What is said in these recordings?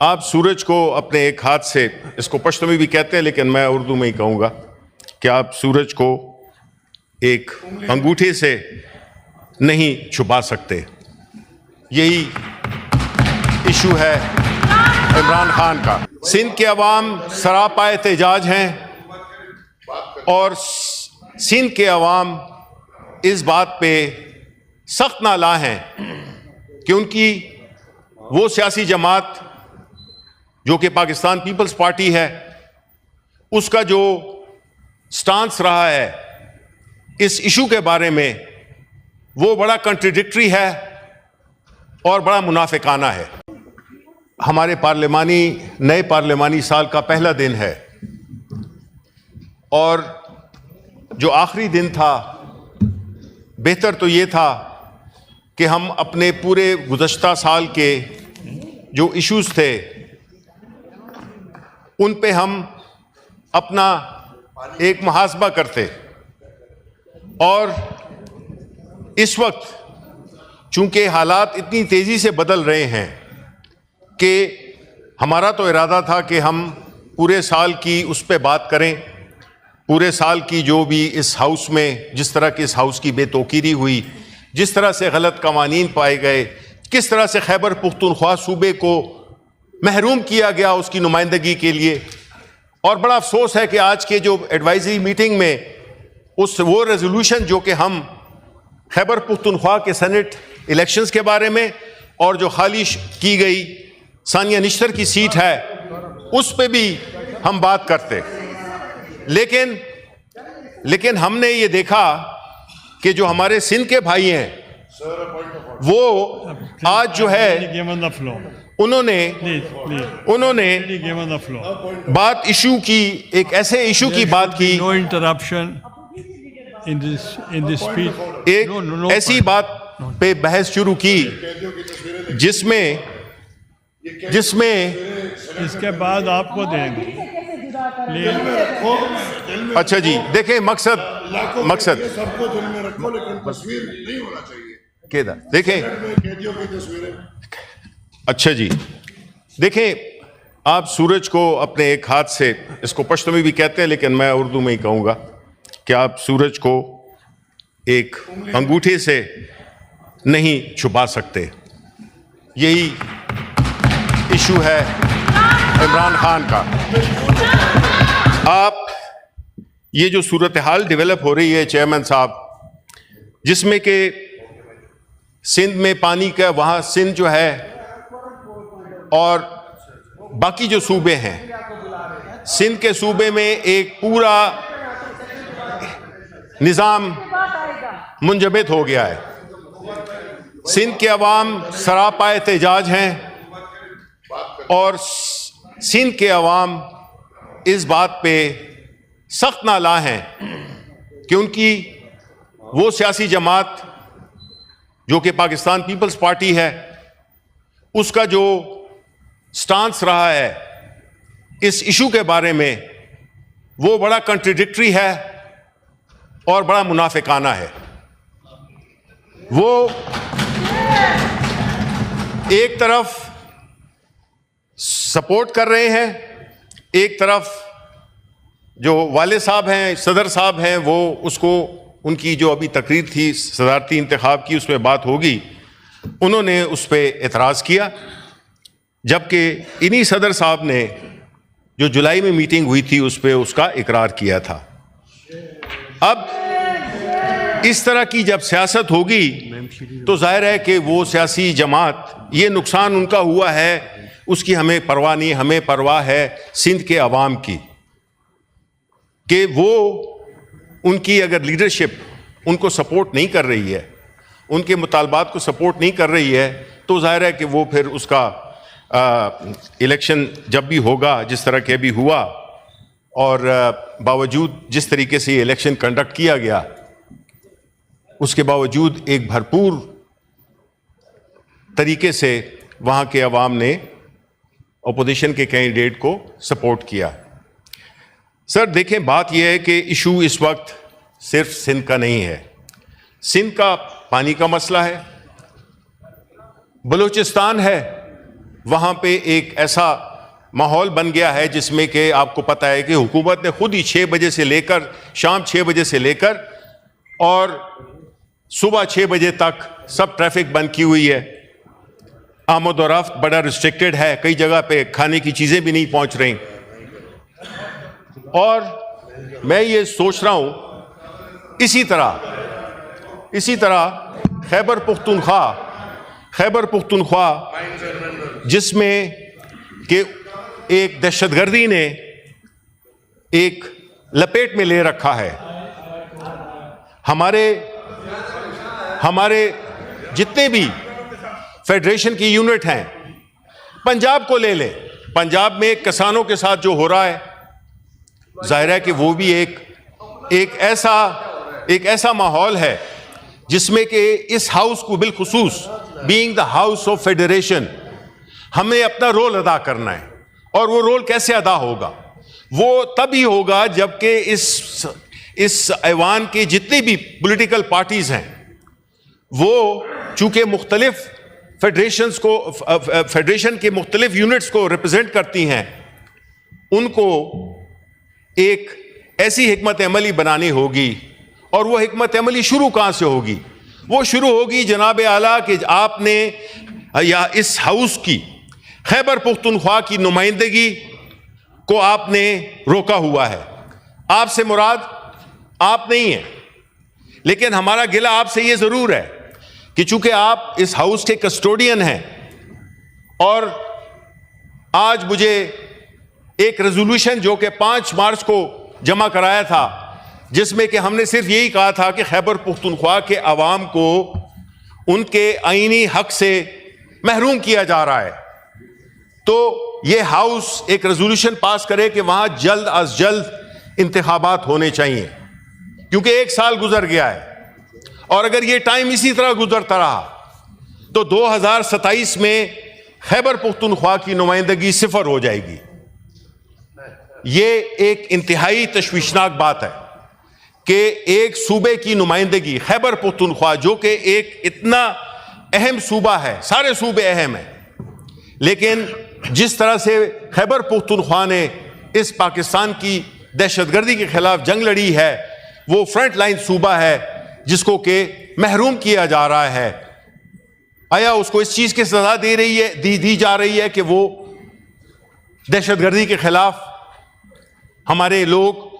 आप सूरज को अपने एक हाथ से, इसको पश्तो में भी कहते हैं लेकिन मैं उर्दू में ही कहूँगा कि आप सूरज को एक अंगूठे से नहीं छुपा सकते। यही इशू है इमरान खान का। सिंध के अवाम सरापा एहतजाज हैं और सिंध के अवाम इस बात पे सख्त नाला हैं कि उनकी वो सियासी जमात जो कि पाकिस्तान पीपल्स पार्टी है, उसका जो स्टांस रहा है इस इशू के बारे में, वो बड़ा कंट्राडिक्टरी है और बड़ा मुनाफिकाना है। हमारे नए पार्लिमानी साल का पहला दिन है और जो आखिरी दिन था, बेहतर तो ये था कि हम अपने पूरे गुज़श्ता साल के जो इश्यूज़ थे उन पे हम अपना एक मुहासबा करते। और इस वक्त चूंकि हालात इतनी तेज़ी से बदल रहे हैं कि हमारा तो इरादा था कि हम पूरे साल की उस पे बात करें, पूरे साल की जो भी इस हाउस में जिस तरह की इस हाउस की बेतौकीरी हुई, जिस तरह से गलत कवानीन पाए गए, किस तरह से खैबर पुख्तूनख्वा सूबे को महरूम किया गया उसकी नुमाइंदगी के लिए। और बड़ा अफसोस है कि आज के जो एडवाइजरी मीटिंग में वो रेजोल्यूशन जो कि हम खैबर पुख्तूनख्वा के सेनेट इलेक्शंस के बारे में और जो खाली की गई सानिया निश्तर की सीट है उस पे भी हम बात करते, लेकिन हमने ये देखा कि जो हमारे सिंध के भाई हैं वो आज जो है उन्होंने बात इशू की, एक ऐसे इशू की बात की, no interruption in this speech, एक ऐसी बात पे बहस शुरू की जिसमें इसके बाद आपको देंगे। अच्छा जी, देखें मकसद सबको दिल में रखो, लेकिन तस्वीर नहीं होना चाहिए। देखें, अच्छा जी, देखें, आप सूरज को अपने एक हाथ से, इसको पश्तो में भी कहते हैं लेकिन मैं उर्दू में ही कहूँगा कि आप सूरज को एक अंगूठे से नहीं छुपा सकते। यही इशू है इमरान खान का। आप ये जो सूरत हाल डेवलप हो रही है चेयरमैन साहब, जिसमें कि सिंध में पानी का, वहाँ सिंध जो है और बाकी जो सूबे हैं, सिंध के सूबे में एक पूरा निज़ाम मुंजमद हो गया है। सिंध के अवाम सरापा एहतजाज हैं और सिंध के अवाम इस बात पे सख्त नाला हैं कि उनकी वो सियासी जमात जो कि पाकिस्तान पीपल्स पार्टी है, उसका जो स्टांस रहा है इस इशू के बारे में, वो बड़ा कंट्राडिक्टरी है और बड़ा मुनाफिकाना है। वो एक तरफ सपोर्ट कर रहे हैं, एक तरफ जो वाले साहब हैं, सदर साहब हैं, वो उसको, उनकी जो अभी तकरीर थी सदारती इंतखाब की, उसमें बात होगी, उन्होंने उस पर एतराज़ किया, जबकि इन्हीं सदर साहब ने जो जुलाई में मीटिंग हुई थी उस पर उसका इकरार किया था। अब इस तरह की जब सियासत होगी तो जाहिर है कि वो सियासी जमात, ये नुकसान उनका हुआ है, उसकी हमें परवाह नहीं। हमें परवाह है सिंध के अवाम की, कि वो उनकी अगर लीडरशिप उनको सपोर्ट नहीं कर रही है, उनके मुतालबात को सपोर्ट नहीं कर रही है, तो जाहिर है कि वो फिर उसका इलेक्शन जब भी होगा, जिस तरह के अभी हुआ, और बावजूद जिस तरीके से ये इलेक्शन कंडक्ट किया गया, उसके बावजूद एक भरपूर तरीके से वहाँ के अवाम ने अपोजिशन के कैंडिडेट को सपोर्ट किया। सर देखें, बात यह है कि इशू इस वक्त सिर्फ सिंध का नहीं है। सिंध का पानी का मसला है, बलूचिस्तान है, वहाँ पे एक ऐसा माहौल बन गया है जिसमें कि आपको पता है कि हुकूमत ने खुद ही 6 बजे से लेकर शाम 6 बजे से लेकर और सुबह 6 बजे तक सब ट्रैफिक बंद की हुई है। आमद और रफ्त बड़ा रिस्ट्रिक्टेड है, कई जगह पे खाने की चीज़ें भी नहीं पहुंच रही। और मैं ये सोच रहा हूँ इसी तरह खैबर पुख्तूनख्वा जिसमें कि एक दहशतगर्दी ने एक लपेट में ले रखा है। हमारे जितने भी फेडरेशन की यूनिट हैं, पंजाब को ले ले, पंजाब में किसानों के साथ जो हो रहा है, जाहिर है कि वो भी एक ऐसा माहौल है जिसमें कि इस हाउस को बिलखुसूस being the house of federation हमें अपना रोल अदा करना है। और वो रोल कैसे अदा होगा? वो तभी होगा जबकि इस ऐवान के जितनी भी पॉलिटिकल पार्टीज हैं वो चूंकि मुख्तलिफ फेडरेशन के मुख्तलिफ यूनिट्स को रिप्रेजेंट करती हैं, उनको एक ऐसी हिकमत अमली बनानी होगी। और वो हिकमत अमली शुरू कहाँ से होगी? वो शुरू होगी जनाब आला कि आपने या इस हाउस की खैबर पुख्तूनख्वा की नुमाइंदगी को आपने रोका हुआ है। आपसे मुराद आप नहीं है, लेकिन हमारा गिला आपसे ये जरूर है कि चूंकि आप इस हाउस के कस्टोडियन हैं और आज मुझे एक रेजोल्यूशन जो कि 5 मार्च को जमा कराया था, जिसमें कि हमने सिर्फ यही कहा था कि खैबर पुख्तूनख्वा के अवाम को उनके आईनी हक से महरूम किया जा रहा है, तो ये हाउस एक रेजोल्यूशन पास करे कि वहां जल्द अज जल्द इंतखाबात होने चाहिए, क्योंकि 1 साल गुजर गया है। और अगर ये टाइम इसी तरह गुजरता रहा तो 2027 में खैबर पुख्तूनख्वा की नुमाइंदगी 0 हो जाएगी। ये एक इंतहाई तशवीशनाक बात है कि एक सूबे की नुमाइंदगी, खैबर पुख्तूनख्वा जो कि एक इतना अहम सूबा है, सारे सूबे अहम हैं, लेकिन जिस तरह से खैबर पुख्तूनख्वा ने इस पाकिस्तान की दहशतगर्दी के खिलाफ जंग लड़ी है, वो फ्रंट लाइन सूबा है जिसको कि महरूम किया जा रहा है। आया उसको इस चीज की सजा दी जा रही है कि वो दहशतगर्दी के खिलाफ हमारे लोग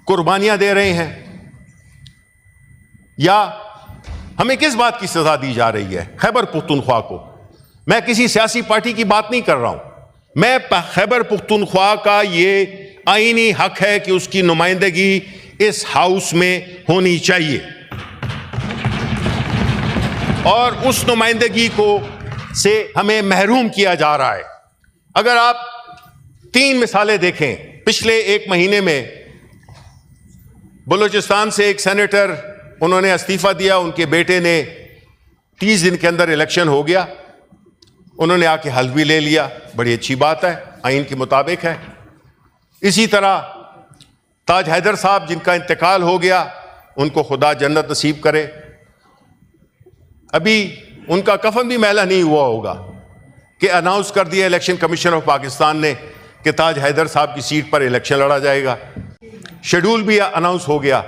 कुर्बानियां दे रहे हैं, या हमें किस बात की सजा दी जा रही है खैबर पुख्तूनख्वा को? मैं किसी सियासी पार्टी की बात नहीं कर रहा हूं, मैं खैबर पुख्तूनख्वा का ये आईनी हक है कि उसकी नुमाइंदगी इस हाउस में होनी चाहिए, और उस नुमाइंदगी को से हमें महरूम किया जा रहा है। अगर आप 3 मिसालें देखें, पिछले 1 महीने में बलूचिस्तान से एक सेनेटर, उन्होंने इस्तीफा दिया, उनके बेटे ने 30 दिन के अंदर इलेक्शन हो गया, उन्होंने आके हल्फ भी ले लिया, बड़ी अच्छी बात है, आइन के मुताबिक है। इसी तरह ताज हैदर साहब जिनका इंतकाल हो गया, उनको खुदा जन्नत नसीब करे। अभी उनका कफन भी मैला नहीं हुआ होगा कि अनाउंस कर दिया इलेक्शन कमीशन ऑफ पाकिस्तान ने कि ताज हैदर साहब की सीट पर इलेक्शन लड़ा जाएगा, शेड्यूल भी अनाउंस हो गया।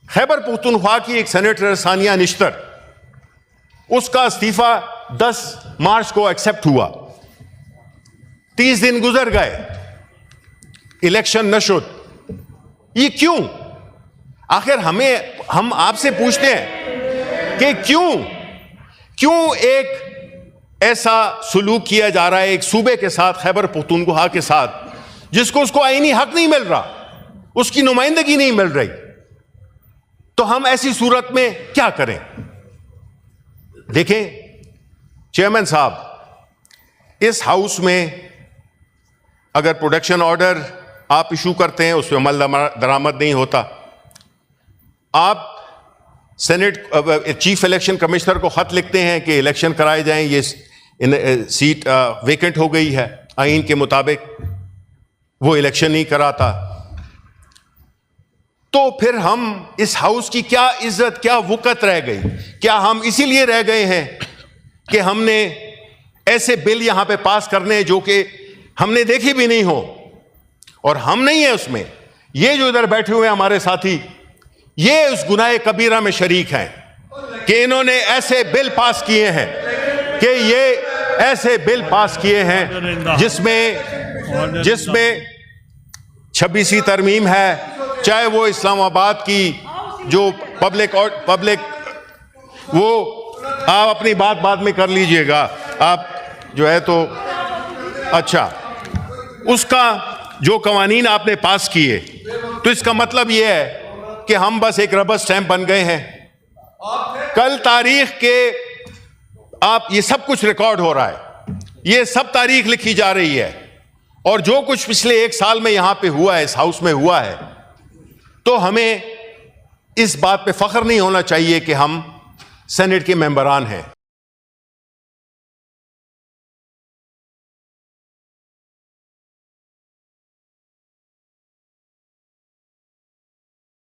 खैबर पुख्तूनख्वा की एक सेनेटर सानिया निश्तर, उसका इस्तीफा 10 मार्च को एक्सेप्ट हुआ, 30 दिन गुजर गए, इलेक्शन न शुद। ये क्यों? आखिर हम आपसे पूछते हैं कि क्यों एक ऐसा सुलूक किया जा रहा है एक सूबे के साथ, खैबर पुख्तूनख्वा के साथ, जिसको उसको आईनी हक नहीं मिल रहा, उसकी नुमाइंदगी नहीं मिल रही। तो हम ऐसी सूरत में क्या करें? देखें चेयरमैन साहब, इस हाउस में अगर प्रोडक्शन ऑर्डर आप इशू करते हैं, उसमें अमल दरामद नहीं होता, आप सेनेट चीफ इलेक्शन कमिश्नर को खत लिखते हैं कि इलेक्शन कराए जाएं, ये सीट वेकेंट हो गई है आइन के मुताबिक, वो इलेक्शन नहीं कराता, तो फिर हम इस हाउस की क्या इज्जत, क्या वक़्त रह गई? क्या हम इसीलिए रह गए हैं कि हमने ऐसे बिल यहां पे पास करने जो कि हमने देखी भी नहीं हो, और हम नहीं है उसमें। ये जो इधर बैठे हुए हैं हमारे साथी, ये उस गुनाह कबीरा में शरीक हैं कि इन्होंने ऐसे बिल पास किए हैं, कि ये ऐसे बिल पास किए हैं जिसमें 26वीं तरमीम है, चाहे वो इस्लामाबाद की जो पब्लिक वो आप अपनी बात बाद में कर लीजिएगा, आप जो है तो अच्छा, उसका जो कवानीन आपने पास किए, तो इसका मतलब ये है कि हम बस एक रबर स्टैंप बन गए हैं। कल तारीख के आप ये सब कुछ रिकॉर्ड हो रहा है, ये सब तारीख लिखी जा रही है, और जो कुछ पिछले 1 साल में यहां पे हुआ है, इस हाउस में हुआ है, तो हमें इस बात पे फख्र नहीं होना चाहिए कि हम सेनेट के मेंबरान हैं।